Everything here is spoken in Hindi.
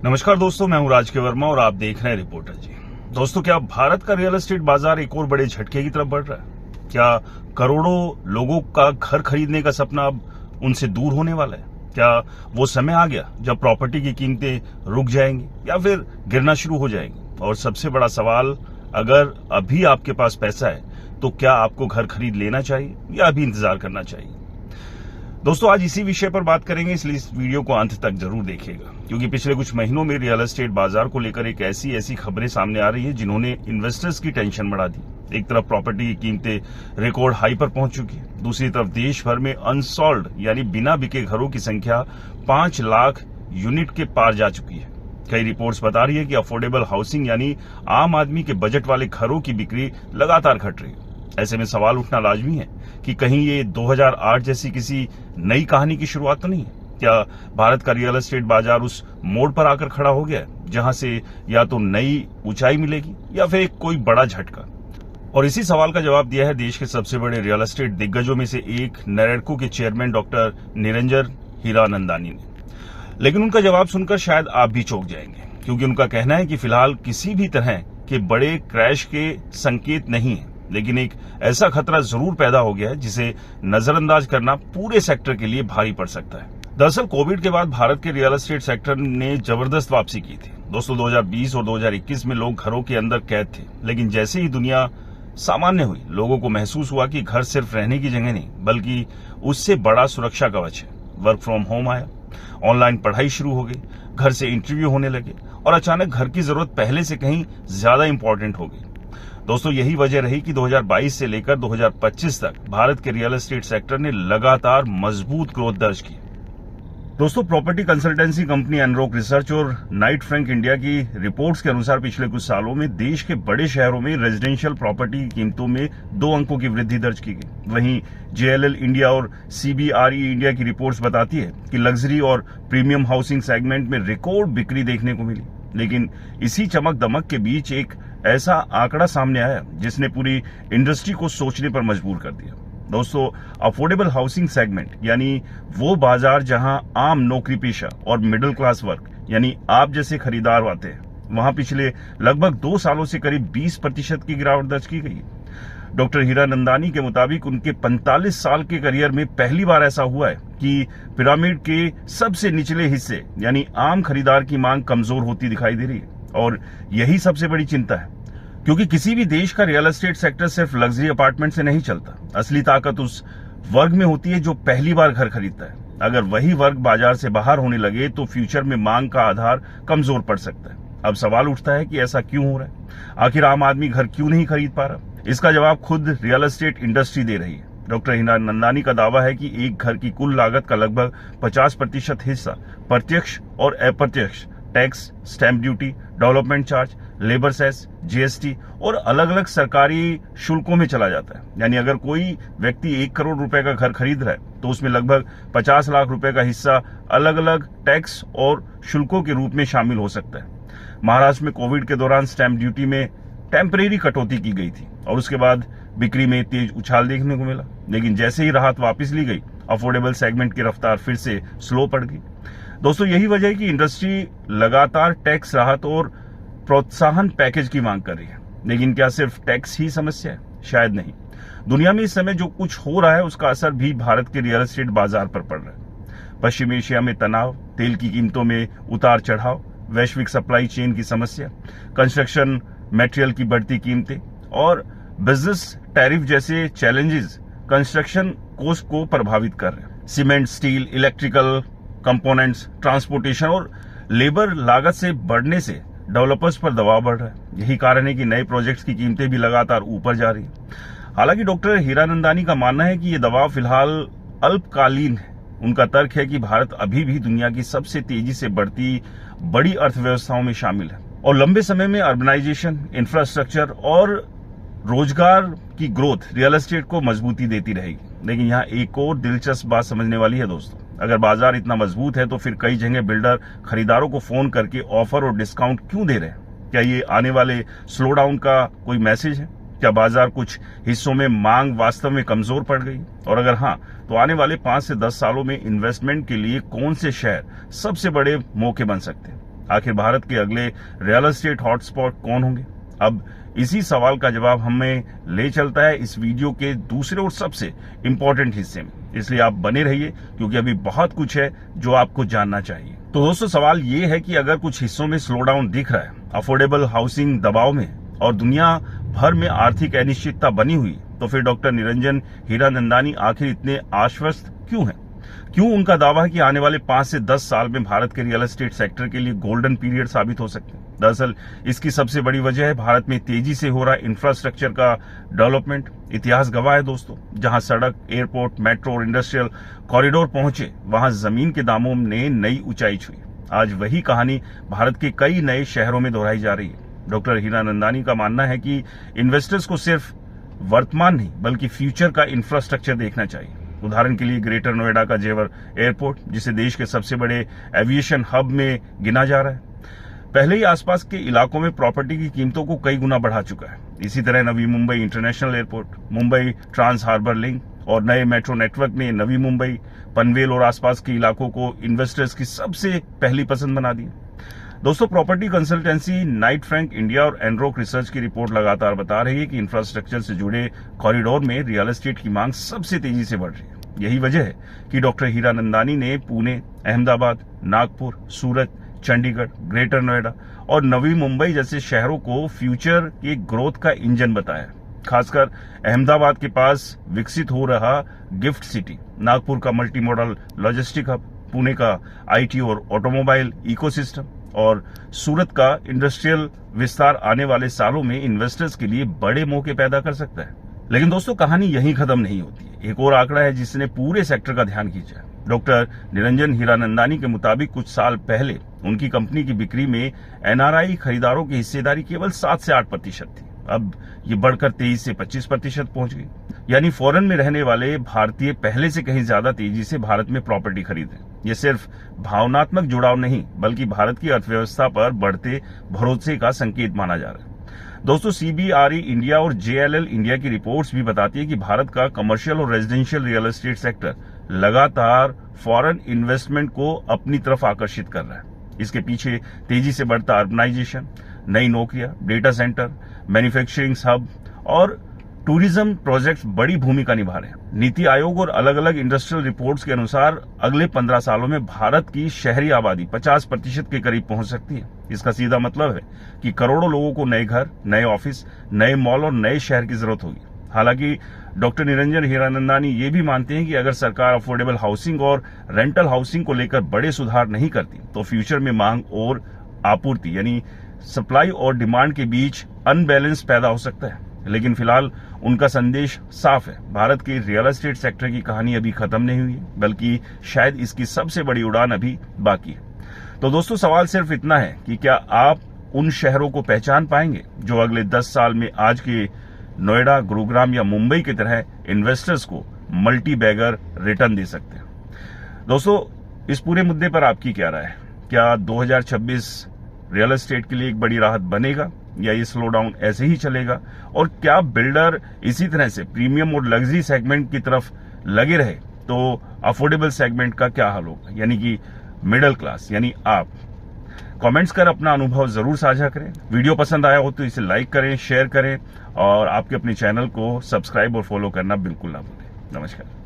नमस्कार दोस्तों, मैं हूं राज वर्मा और आप देख रहे हैं रिपोर्टर जी। दोस्तों, क्या भारत का रियल एस्टेट बाजार एक और बड़े झटके की तरफ बढ़ रहा है? क्या करोड़ों लोगों का घर खरीदने का सपना अब उनसे दूर होने वाला है? क्या वो समय आ गया जब प्रॉपर्टी की कीमतें रुक जाएंगी या फिर गिरना शुरू हो जाएंगी? और सबसे बड़ा सवाल, अगर अभी आपके पास पैसा है तो क्या आपको घर खरीद लेना चाहिए या अभी इंतजार करना चाहिए? दोस्तों, आज इसी विषय पर बात करेंगे, इसलिए इस वीडियो को अंत तक जरूर देखिएगा, क्योंकि पिछले कुछ महीनों में रियल एस्टेट बाजार को लेकर एक ऐसी खबरें सामने आ रही है जिन्होंने इन्वेस्टर्स की टेंशन बढ़ा दी। एक तरफ प्रॉपर्टी की कीमतें रिकॉर्ड हाई पर पहुंच चुकी है, दूसरी तरफ देश भर में अनसॉल्ड यानी बिना बिके घरों की संख्या 5 लाख यूनिट के पार जा चुकी है। कई रिपोर्ट्स बता रही है कि अफोर्डेबल हाउसिंग यानी आम आदमी के बजट वाले घरों की बिक्री लगातार घट रही है। ऐसे में सवाल उठना लाजमी है कि कहीं ये 2008 जैसी किसी नई कहानी की शुरुआत तो नहीं है? क्या भारत का रियल एस्टेट बाजार उस मोड़ पर आकर खड़ा हो गया है जहां से या तो नई ऊंचाई मिलेगी या फिर कोई बड़ा झटका? और इसी सवाल का जवाब दिया है देश के सबसे बड़े रियल एस्टेट दिग्गजों में से एक नरेडको के चेयरमैन डॉक्टर निरंजन हीरानंदानी ने। लेकिन उनका जवाब सुनकर शायद आप भी चौंक जाएंगे, क्योंकि उनका कहना है कि फिलहाल किसी भी तरह के बड़े क्रैश के संकेत नहीं है, लेकिन एक ऐसा खतरा जरूर पैदा हो गया है जिसे नजरअंदाज करना पूरे सेक्टर के लिए भारी पड़ सकता है। दरअसल कोविड के बाद भारत के रियल एस्टेट सेक्टर ने जबरदस्त वापसी की थी। दोस्तों, 2020 और 2021 में लोग घरों के अंदर कैद थे, लेकिन जैसे ही दुनिया सामान्य हुई, लोगों को महसूस हुआ कि घर सिर्फ रहने की जगह नहीं, बल्कि उससे बड़ा सुरक्षा कवच है। वर्क फ्रॉम होम आया, ऑनलाइन पढ़ाई शुरू हो गई, घर से इंटरव्यू होने लगे और अचानक घर की जरूरत पहले से कहीं ज्यादा इंपॉर्टेंट हो गई। दोस्तों, यही वजह रही कि 2022 से लेकर 2025 तक भारत के रियल एस्टेट सेक्टर ने लगातार मजबूत ग्रोथ दर्ज की। दोस्तों, property consultancy company Anarock research और नाइट फ्रैंक इंडिया की रिपोर्ट्स के अनुसार पिछले कुछ सालों में देश के बड़े शहरों में रेजिडेंशियल प्रॉपर्टी की कीमतों में 2 अंकों की वृद्धि दर्ज की गई। वहीं JLL इंडिया और CBRE इंडिया की रिपोर्ट्स बताती है कि लग्जरी और प्रीमियम हाउसिंग सेगमेंट में रिकॉर्ड बिक्री देखने को मिली। लेकिन इसी चमक दमक के बीच एक ऐसा आंकड़ा सामने आया जिसने पूरी इंडस्ट्री को सोचने पर मजबूर कर दिया। दोस्तों, अफोर्डेबल हाउसिंग सेगमेंट यानी वो बाजार जहां आम नौकरी पेशा और मिडिल क्लास वर्ग यानी आप जैसे खरीदार आते हैं, वहां पिछले लगभग 2 सालों से करीब 20% की गिरावट दर्ज की गई। डॉक्टर हीरानंदानी के मुताबिक उनके 45 साल के करियर में पहली बार ऐसा हुआ है कि पिरामिड के सबसे निचले हिस्से यानी आम खरीदार की मांग कमजोर होती दिखाई दे रही है। और यही सबसे बड़ी चिंता है, क्योंकि किसी भी देश का रियल एस्टेट सेक्टर सिर्फ लग्जरी अपार्टमेंट से नहीं चलता। असली ताकत उस वर्ग में होती है जो पहली बार घर खरीदता है। अगर वही वर्ग बाजार से बाहर होने लगे तो फ्यूचर में मांग का आधार कमजोर पड़ सकता है। अब सवाल उठता है कि ऐसा क्यों हो रहा है? आखिर आम आदमी घर क्यों नहीं खरीद पा रहा? इसका जवाब खुद रियल एस्टेट इंडस्ट्री दे रही है। डॉक्टर हीरानंदानी का दावा है कि एक घर की कुल लागत का लगभग 50% हिस्सा प्रत्यक्ष और अप्रत्यक्ष tax, stamp duty, development charge, labour cess, GST और अलग अलग सरकारी शुल्कों में चला जाता है। यानी अगर कोई व्यक्ति 1 करोड़ रुपए का घर खरीद रहा है तो उसमें लगभग 50 लाख रुपए का हिस्सा अलग अलग टैक्स और शुल्कों के रूप में शामिल हो सकता है। महाराष्ट्र में कोविड के दौरान स्टैंप ड्यूटी में टेम्परेरी कटौती की गई थी और उसके बाद बिक्री में तेज उछाल देखने को मिला, लेकिन जैसे ही राहत वापस ली गई, अफोर्डेबल सेगमेंट की रफ्तार फिर से स्लो पड़ गई। दोस्तों, यही वजह है कि इंडस्ट्री लगातार टैक्स राहत और प्रोत्साहन पैकेज की मांग कर रही है। लेकिन क्या सिर्फ टैक्स ही समस्या है? शायद नहीं। दुनिया में इस समय जो कुछ हो रहा है उसका असर भी भारत के रियल एस्टेट बाजार पर पड़ रहा है। पश्चिम एशिया में तनाव, तेल की कीमतों में उतार चढ़ाव, वैश्विक सप्लाई चेन की समस्या, कंस्ट्रक्शन मटेरियल की बढ़ती कीमतें और बिजनेस टैरिफ जैसे चैलेंजेस कंस्ट्रक्शन कोस्ट को प्रभावित कर रहे हैं। Cement, steel, electrical components, transportation और लेबर लागत से बढ़ने से डेवलपर्स पर दबाव बढ़ रहा है। यही कारण है कि नए प्रोजेक्ट्स की कीमतें भी लगातार ऊपर जा रही हैं। हालांकि डॉक्टर हीरानंदानी का मानना है कि ये दबाव फिलहाल अल्पकालीन है। उनका तर्क है कि भारत अभी भी दुनिया की सबसे तेजी से बढ़ती बड़ी अर्थव्यवस्थाओं में शामिल है और लंबे समय में अर्बनाइजेशन, इंफ्रास्ट्रक्चर और रोजगार की ग्रोथ रियल एस्टेट को मजबूती देती रहेगी। लेकिन यहाँ एक और दिलचस्प बात समझने वाली है दोस्तों, अगर बाजार इतना मजबूत है तो फिर कई जगह बिल्डर खरीदारों को फोन करके ऑफर और डिस्काउंट क्यों दे रहे हैं? क्या ये आने वाले स्लो डाउन का कोई मैसेज है? क्या बाजार कुछ हिस्सों में मांग वास्तव में कमजोर पड़ गई? और अगर हाँ, तो आने वाले 5 से 10 सालों में इन्वेस्टमेंट के लिए कौन से शहर सबसे बड़े मौके बन सकते हैं? आखिर भारत के अगले रियल एस्टेट हॉटस्पॉट कौन होंगे? अब इसी सवाल का जवाब हमें ले चलता है इस वीडियो के दूसरे और सबसे इंपॉर्टेंट हिस्से में, इसलिए आप बने रहिए क्योंकि अभी बहुत कुछ है जो आपको जानना चाहिए। तो दोस्तों, सवाल ये है कि अगर कुछ हिस्सों में स्लो डाउन दिख रहा है, अफोर्डेबल हाउसिंग दबाव में और दुनिया भर में आर्थिक अनिश्चितता बनी हुई, तो फिर डॉक्टर निरंजन हीरानंदानी आखिर इतने आश्वस्त क्यों हैं? क्यों उनका दावा है कि आने वाले 5 से 10 साल में भारत के रियल एस्टेट सेक्टर के लिए गोल्डन पीरियड साबित हो सकते हैं? दरअसल इसकी सबसे बड़ी वजह है भारत में तेजी से हो रहा इंफ्रास्ट्रक्चर का डेवलपमेंट। इतिहास गवाह है दोस्तों, जहां सड़क, एयरपोर्ट, मेट्रो और इंडस्ट्रियल कॉरिडोर पहुंचे, वहां जमीन के दामों ने नई ऊंचाई छुई। आज वही कहानी भारत के कई नए शहरों में दोहराई जा रही है। डॉक्टर हीरानंदानी का मानना है कि इन्वेस्टर्स को सिर्फ वर्तमान नहीं बल्कि फ्यूचर का इंफ्रास्ट्रक्चर देखना चाहिए। उदाहरण के लिए ग्रेटर नोएडा का जेवर एयरपोर्ट, जिसे देश के सबसे बड़े एविएशन हब में गिना जा रहा है, पहले ही आसपास के इलाकों में प्रॉपर्टी की कीमतों को कई गुना बढ़ा चुका है। इसी तरह Navi Mumbai international airport, Mumbai trans harbour link और नए मेट्रो नेटवर्क ने नवी मुंबई, पनवेल और आसपास के इलाकों को इन्वेस्टर्स की सबसे पहली पसंद बना दी। दोस्तों, property consultancy Knight Frank India और एनरोक रिसर्च की रिपोर्ट लगातार बता रही है कि इंफ्रास्ट्रक्चर से जुड़े कॉरिडोर में रियल एस्टेट की मांग सबसे तेजी से बढ़ रही है। यही वजह है कि डॉक्टर हीरानंदानी ने पुणे, अहमदाबाद, नागपुर, सूरत, चंडीगढ़, ग्रेटर नोएडा और नवी मुंबई जैसे शहरों को फ्यूचर के ग्रोथ का इंजन बताया। खासकर अहमदाबाद के पास विकसित हो रहा गिफ्ट सिटी, नागपुर का multi modal logistic hub, Pune का आईटी और ऑटोमोबाइल इकोसिस्टम और सूरत का इंडस्ट्रियल विस्तार आने वाले सालों में इन्वेस्टर्स के लिए बड़े मौके पैदा कर सकता है। लेकिन दोस्तों, कहानी यहीं खत्म नहीं होती है। एक और आंकड़ा है जिसने पूरे सेक्टर का ध्यान खींचा है। डॉक्टर निरंजन हीरानंदानी के मुताबिक कुछ साल पहले उनकी कंपनी की बिक्री में एनआरआई खरीदारों की हिस्सेदारी केवल 7 से 8% थी। अब ये बढ़कर 23 से 25% पहुंच गई। यानी फॉरेन में रहने वाले भारतीय पहले से कहीं ज्यादा तेजी से भारत में प्रॉपर्टी खरीदें। ये सिर्फ भावनात्मक जुड़ाव नहीं बल्कि भारत की अर्थव्यवस्था पर बढ़ते भरोसे का संकेत माना जा रहा है। दोस्तों, सीबीआरई इंडिया और जेएलएल इंडिया की रिपोर्ट्स भी बताती है कि भारत का कमर्शियल और रेजिडेंशियल रियल एस्टेट सेक्टर लगातार फॉरेन इन्वेस्टमेंट को अपनी तरफ आकर्षित कर रहा है। इसके पीछे तेजी से बढ़ता अर्बनाइजेशन, नई नौकरियां, डेटा सेंटर, मैन्युफैक्चरिंग हब और टूरिज्म प्रोजेक्ट्स बड़ी भूमिका निभा रहे हैं। नीति आयोग और अलग अलग इंडस्ट्रियल रिपोर्ट्स के अनुसार अगले 15 सालों में भारत की शहरी आबादी 50% के करीब पहुंच सकती है। इसका सीधा मतलब है कि करोड़ों लोगों को नए घर, नए ऑफिस, नए मॉल और नए शहर की जरूरत होगी। हालांकि डॉक्टर निरंजन हीरानंदानी ये भी मानते हैं कि अगर सरकार अफोर्डेबल हाउसिंग और रेंटल हाउसिंग को लेकर बड़े सुधार नहीं करती तो फ्यूचर में मांग और आपूर्ति यानी सप्लाई और डिमांड के बीच अनबैलेंस पैदा हो सकता है। लेकिन फिलहाल उनका संदेश साफ है, भारत के रियल एस्टेट सेक्टर की कहानी अभी खत्म नहीं हुई है बल्कि शायद इसकी सबसे बड़ी उड़ान अभी बाकी है। तो दोस्तों, सवाल सिर्फ इतना है कि क्या आप उन शहरों को पहचान पाएंगे जो अगले 10 साल में आज के नोएडा, गुरुग्राम या मुंबई की तरह इन्वेस्टर्स को मल्टी बैगर रिटर्न दे सकते हैं? दोस्तों, इस पूरे मुद्दे पर आपकी क्या राय है? क्या 2026 रियल एस्टेट के लिए एक बड़ी राहत बनेगा या ये स्लो डाउन ऐसे ही चलेगा? और क्या बिल्डर इसी तरह से प्रीमियम और लग्जरी सेगमेंट की तरफ लगे रहे तो अफोर्डेबल सेगमेंट का क्या हाल होगा, यानी कि मिडिल क्लास यानी आप? कमेंट्स कर अपना अनुभव जरूर साझा करें। वीडियो पसंद आया हो तो इसे लाइक करें, शेयर करें और आपके अपने चैनल को सब्सक्राइब और फॉलो करना बिल्कुल ना भूलें। नमस्कार।